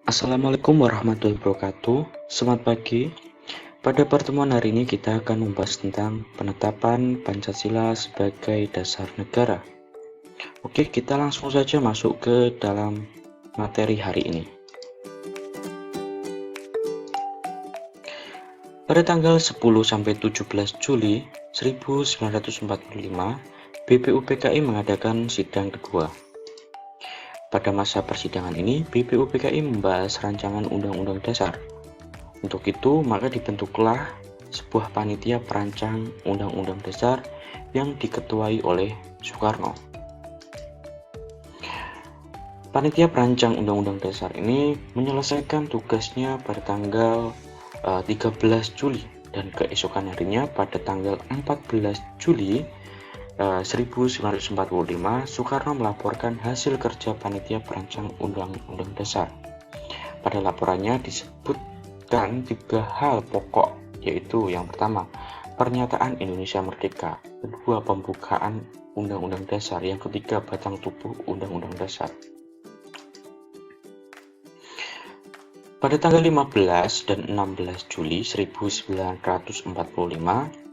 Assalamualaikum warahmatullahi wabarakatuh. Selamat pagi. Pada pertemuan hari ini kita akan membahas tentang penetapan Pancasila sebagai dasar negara. Oke, kita langsung saja masuk ke dalam materi hari ini. Pada tanggal 10-17 Juli 1945, BPUPKI mengadakan sidang kedua. Pada masa persidangan ini, BPUPKI membahas rancangan Undang-Undang Dasar. Untuk itu, maka dibentuklah sebuah panitia perancang Undang-Undang Dasar yang diketuai oleh Soekarno. Panitia perancang Undang-Undang Dasar ini menyelesaikan tugasnya pada tanggal 13 Juli dan keesokan harinya pada tanggal 14 Juli 1945, Soekarno melaporkan hasil kerja panitia perancang Undang-Undang Dasar. Pada laporannya disebutkan 3 hal pokok, yaitu yang pertama, pernyataan Indonesia Merdeka, kedua, pembukaan Undang-Undang Dasar, yang ketiga, batang tubuh Undang-Undang Dasar. Pada tanggal 15 dan 16 Juli 1945,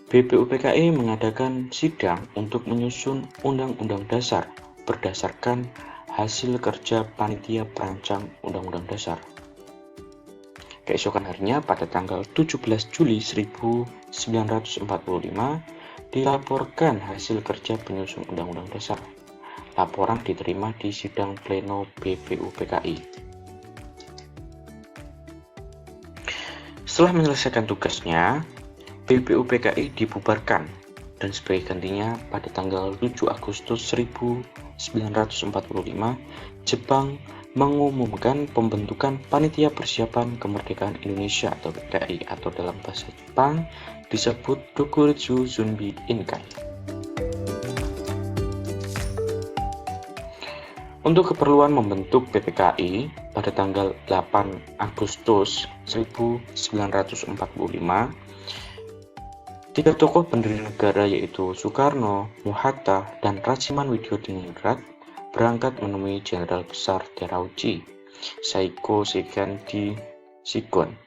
BPUPKI mengadakan sidang untuk menyusun Undang-Undang Dasar berdasarkan hasil kerja panitia perancang Undang-Undang Dasar. Keesokan harinya pada tanggal 17 Juli 1945 dilaporkan hasil kerja penyusun Undang-Undang Dasar. Laporan diterima di sidang pleno BPUPKI. Setelah menyelesaikan tugasnya, BPUPKI dibubarkan dan sebagai gantinya pada tanggal 7 Agustus 1945, Jepang mengumumkan pembentukan Panitia Persiapan Kemerdekaan Indonesia atau PKI, atau dalam bahasa Jepang disebut Dokuritsu Zunbi Inkai. Untuk keperluan membentuk PPKI pada tanggal 8 Agustus 1945, 3 tokoh pendiri negara yaitu Soekarno, Muhatta, dan Rajiman Widyodiningrat berangkat menemui Jenderal Besar Terauchi, Saiko Sekandi Shigon.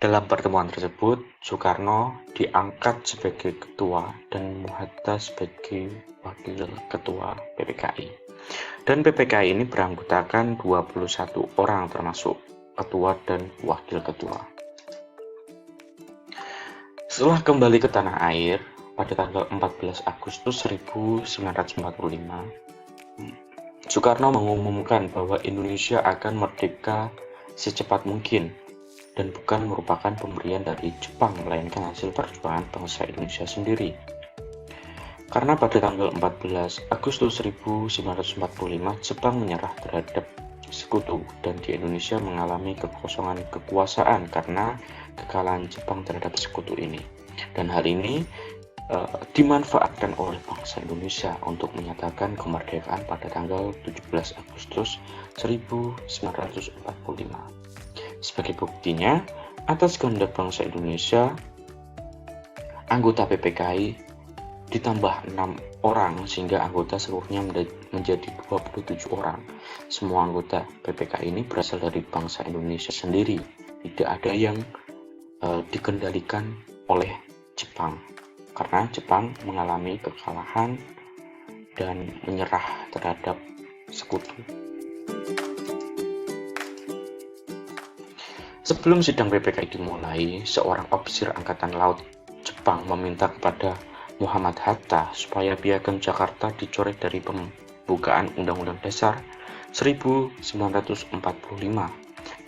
Dalam pertemuan tersebut, Soekarno diangkat sebagai ketua dan Muhatta sebagai wakil ketua PPKI. Dan PPKI ini beranggotakan 21 orang termasuk ketua dan wakil ketua. Setelah kembali ke tanah air pada tanggal 14 Agustus 1945, Soekarno mengumumkan bahwa Indonesia akan merdeka secepat mungkin dan bukan merupakan pemberian dari Jepang, melainkan hasil perjuangan bangsa Indonesia sendiri. Karena pada tanggal 14 Agustus 1945 Jepang menyerah terhadap sekutu dan di Indonesia mengalami kekosongan kekuasaan karena kekalahan Jepang terhadap sekutu ini. Dan hal ini dimanfaatkan oleh bangsa Indonesia untuk menyatakan kemerdekaan pada tanggal 17 Agustus 1945. Sebagai buktinya, atas kehendak bangsa Indonesia, anggota PPKI ditambah 6 orang sehingga anggota seluruhnya menjadi 27 orang. Semua anggota PPKI ini berasal dari bangsa Indonesia sendiri, tidak ada yang dikendalikan oleh Jepang karena Jepang mengalami kekalahan dan menyerah terhadap sekutu. Sebelum sidang PPKI dimulai, seorang ofisir Angkatan Laut Jepang meminta kepada Muhammad Hatta supaya piagam Jakarta dicoret dari pembukaan Undang-Undang Dasar 1945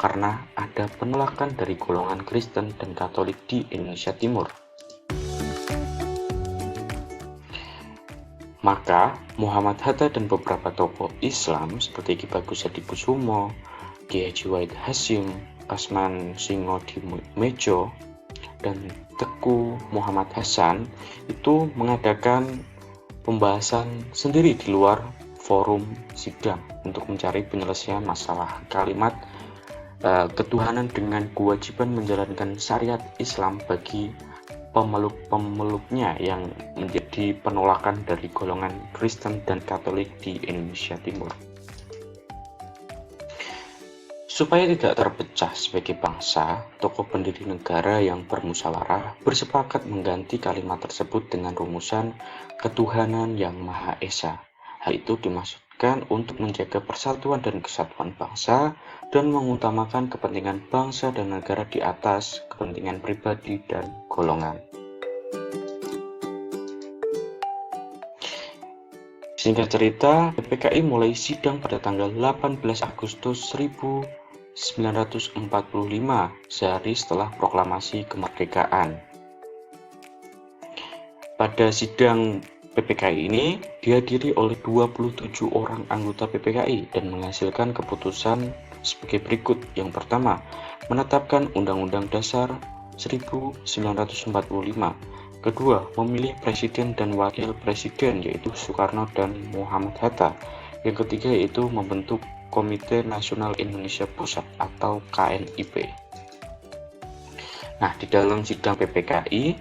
karena ada penolakan dari golongan Kristen dan Katolik di Indonesia Timur. Maka Muhammad Hatta dan beberapa tokoh Islam seperti Ki Bagus Hadikusumo, Ki Haji Wahid Hasyim, Kasman Singodimedjo, dan Teku Muhammad Hasan itu mengadakan pembahasan sendiri di luar forum sidang untuk mencari penyelesaian masalah kalimat ketuhanan dengan kewajiban menjalankan syariat Islam bagi pemeluk-pemeluknya yang menjadi penolakan dari golongan Kristen dan Katolik di Indonesia Timur. Supaya tidak terpecah sebagai bangsa, tokoh pendiri negara yang bermusyawarah bersepakat mengganti kalimat tersebut dengan rumusan ketuhanan yang Maha Esa. Hal itu dimaksudkan untuk menjaga persatuan dan kesatuan bangsa dan mengutamakan kepentingan bangsa dan negara di atas kepentingan pribadi dan golongan. Singkat cerita, PPKI mulai sidang pada tanggal 18 Agustus 1945, sehari setelah proklamasi kemerdekaan. Pada sidang PPKI ini dihadiri oleh 27 orang anggota PPKI dan menghasilkan keputusan sebagai berikut. Yang pertama, menetapkan Undang-Undang Dasar 1945. Kedua, memilih presiden dan wakil presiden yaitu Soekarno dan Muhammad Hatta. Yang ketiga yaitu membentuk Komite Nasional Indonesia Pusat atau KNIP. Nah, di dalam sidang PPKI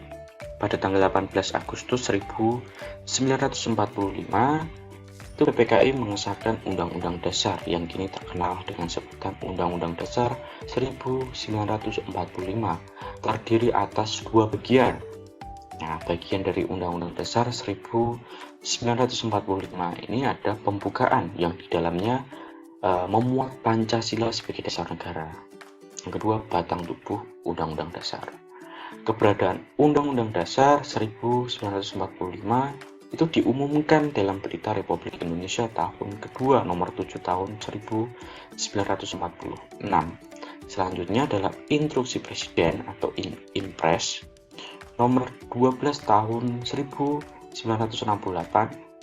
pada tanggal 18 Agustus 1945 itu PPKI mengesahkan Undang-Undang Dasar yang kini terkenal dengan sebutan Undang-Undang Dasar 1945, terdiri atas dua bagian. Nah, bagian dari Undang-Undang Dasar 1945 ini ada pembukaan yang di dalamnya memuat Pancasila sebagai dasar negara. Yang kedua, batang tubuh Undang-Undang Dasar. Keberadaan Undang-Undang Dasar 1945 itu diumumkan dalam Berita Republik Indonesia tahun kedua nomor 7 tahun 1946. Selanjutnya adalah Instruksi Presiden atau Impres nomor 12 tahun 1968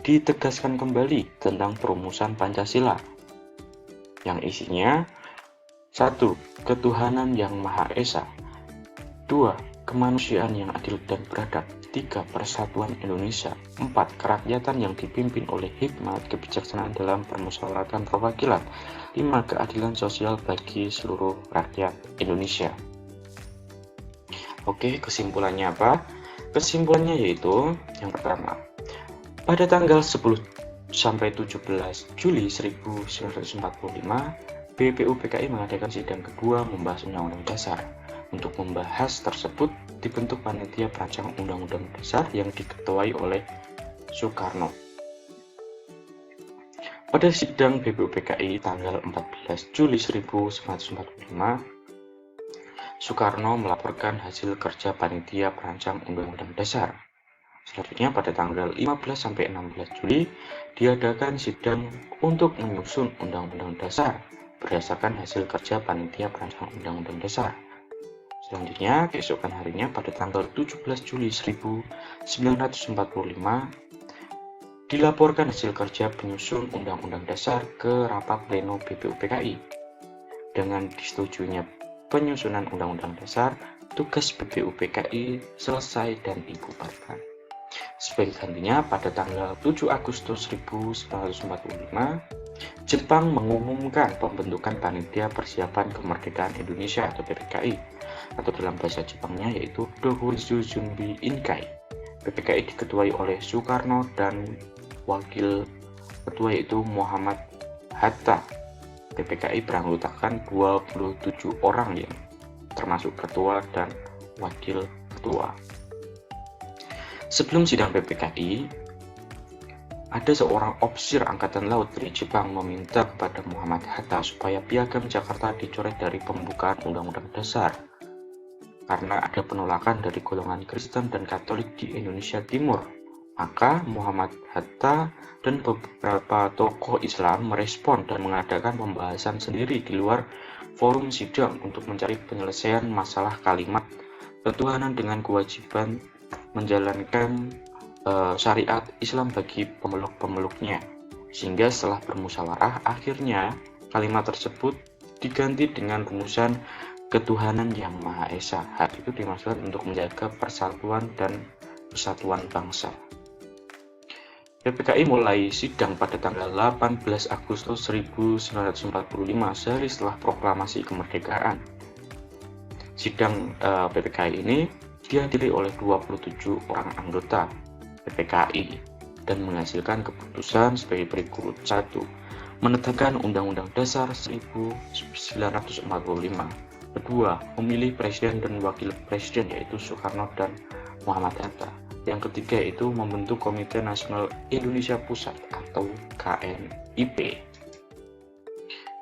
ditegaskan kembali tentang perumusan Pancasila yang isinya 1. Ketuhanan yang Maha Esa, 2. Kemanusiaan yang adil dan beradab, 3. Persatuan Indonesia, 4. Kerakyatan yang dipimpin oleh hikmat kebijaksanaan dalam permusyawaratan perwakilan, 5. Keadilan sosial bagi seluruh rakyat Indonesia. Oke, kesimpulannya apa? Kesimpulannya yaitu yang pertama, pada tanggal 10 sampai 17 Juli 1945, BPUPKI mengadakan sidang kedua membahas Undang-Undang Dasar. Untuk membahas tersebut, dibentuk panitia perancang Undang-Undang Dasar yang diketuai oleh Soekarno. Pada sidang BPUPKI tanggal 14 Juli 1945, Soekarno melaporkan hasil kerja panitia perancang Undang-Undang Dasar. Selanjutnya pada tanggal 15 sampai 16 Juli diadakan sidang untuk menyusun Undang-Undang Dasar berdasarkan hasil kerja panitia perancang Undang-Undang Dasar. Selanjutnya, keesokan harinya pada tanggal 17 Juli 1945 dilaporkan hasil kerja penyusun Undang-Undang Dasar ke rapat pleno BPUPKI. Dengan disetujuinya penyusunan Undang-Undang Dasar, tugas BPUPKI selesai dan dibubarkan. Sebagai gantinya, pada tanggal 7 Agustus 1945, Jepang mengumumkan pembentukan Panitia Persiapan Kemerdekaan Indonesia atau PPKI, atau dalam bahasa Jepangnya yaitu Dokuritsu Junbi Inkai. PPKI diketuai oleh Soekarno dan wakil ketua yaitu Muhammad Hatta. PPKI beranggotakan 27 orang yang termasuk ketua dan wakil ketua. Sebelum sidang PPKI, ada seorang ofisir Angkatan Laut dari Jepang meminta kepada Muhammad Hatta supaya Piagam Jakarta dicoret dari pembukaan Undang-Undang Dasar karena ada penolakan dari golongan Kristen dan Katolik di Indonesia Timur. Maka Muhammad Hatta dan beberapa tokoh Islam merespon dan mengadakan pembahasan sendiri di luar forum sidang untuk mencari penyelesaian masalah kalimat ketuhanan dengan kewajiban menjalankan syariat Islam bagi pemeluk-pemeluknya. Sehingga setelah bermusyawarah, akhirnya kalimat tersebut diganti dengan rumusan ketuhanan yang Maha Esa. Hal itu dimaksudkan untuk menjaga persatuan dan kesatuan bangsa. PPKI mulai sidang pada tanggal 18 Agustus 1945, sehari setelah proklamasi kemerdekaan. Sidang PPKI ini dihadiri oleh 27 orang anggota PPKI dan menghasilkan keputusan sebagai berikut. 1. Menetapkan Undang-Undang Dasar 1945. Kedua, memilih presiden dan wakil presiden yaitu Soekarno dan Muhammad Hatta. Yang ketiga itu membentuk Komite Nasional Indonesia Pusat atau KNIP.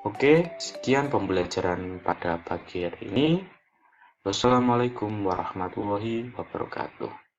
Oke, sekian pembelajaran pada pagi hari ini. Wassalamualaikum warahmatullahi wabarakatuh.